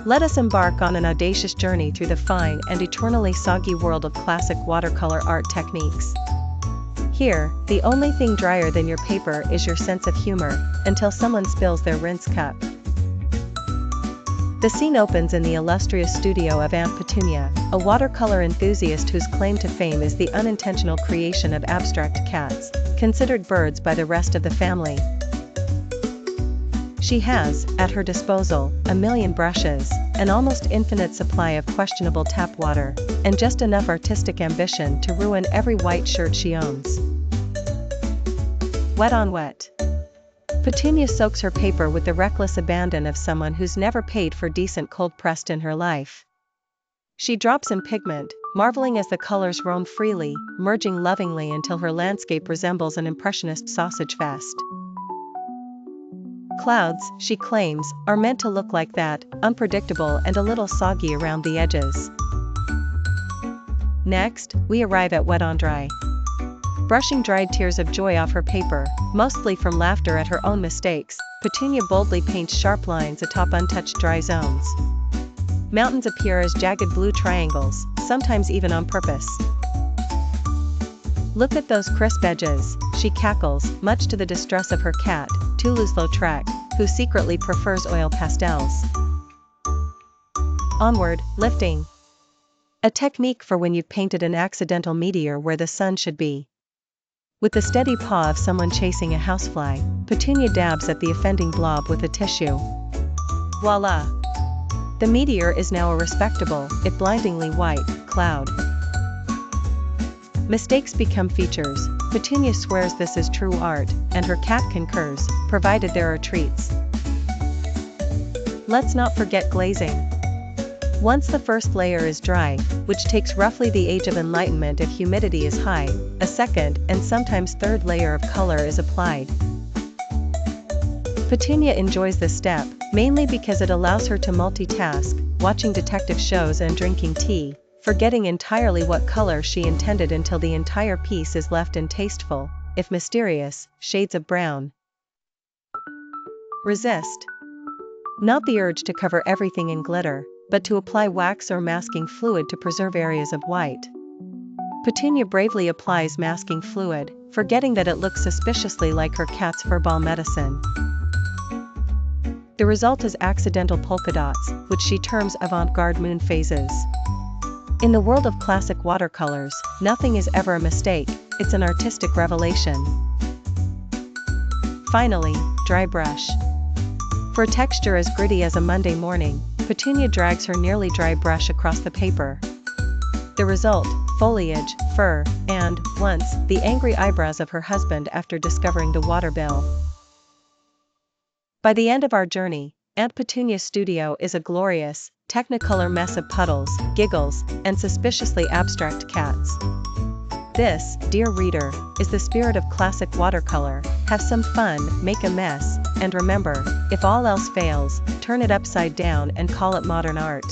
Let us embark on an audacious journey through the fine and eternally soggy world of classic watercolor art techniques. Here, the only thing drier than your paper is your sense of humor, until someone spills their rinse cup. The scene opens in the illustrious studio of Aunt Petunia, a watercolor enthusiast whose claim to fame is the unintentional creation of abstract cats, considered birds by the rest of the family. She has, at her disposal, a million brushes, an almost infinite supply of questionable tap water, and just enough artistic ambition to ruin every white shirt she owns. Wet on wet. Petunia soaks her paper with the reckless abandon of someone who's never paid for decent cold pressed in her life. She drops in pigment, marveling as the colors roam freely, merging lovingly until her landscape resembles an impressionist sausage fest. Clouds, she claims, are meant to look like that, unpredictable and a little soggy around the edges. Next, we arrive at wet on dry. Brushing dried tears of joy off her paper, mostly from laughter at her own mistakes, Petunia boldly paints sharp lines atop untouched dry zones. Mountains appear as jagged blue triangles, sometimes even on purpose. "Look at those crisp edges," she cackles, much to the distress of her cat, Toulouse-Lautrec, who secretly prefers oil pastels. Onward, lifting. A technique for when you've painted an accidental meteor where the sun should be. With the steady paw of someone chasing a housefly, Petunia dabs at the offending blob with a tissue. Voila! The meteor is now a respectable, if blindingly white, cloud. Mistakes become features. Petunia swears this is true art, and her cat concurs, provided there are treats. Let's not forget glazing. Once the first layer is dry, which takes roughly the age of enlightenment if humidity is high, a second and sometimes third layer of color is applied. Petunia enjoys this step, mainly because it allows her to multitask, watching detective shows and drinking tea, forgetting entirely what color she intended until the entire piece is left in tasteful, if mysterious, shades of brown. Resist. Not the urge to cover everything in glitter, but to apply wax or masking fluid to preserve areas of white. Petunia bravely applies masking fluid, forgetting that it looks suspiciously like her cat's furball medicine. The result is accidental polka dots, which she terms avant-garde moon phases. In the world of classic watercolors, nothing is ever a mistake, it's an artistic revelation. Finally, dry brush. For a texture as gritty as a Monday morning, Petunia drags her nearly dry brush across the paper. The result, foliage, fur, and, once, the angry eyebrows of her husband after discovering the water bill. By the end of our journey, Aunt Petunia's studio is a glorious, technicolor mess of puddles, giggles, and suspiciously abstract cats. This, dear reader, is the spirit of classic watercolor. Have some fun, make a mess, and remember, if all else fails, turn it upside down and call it modern art.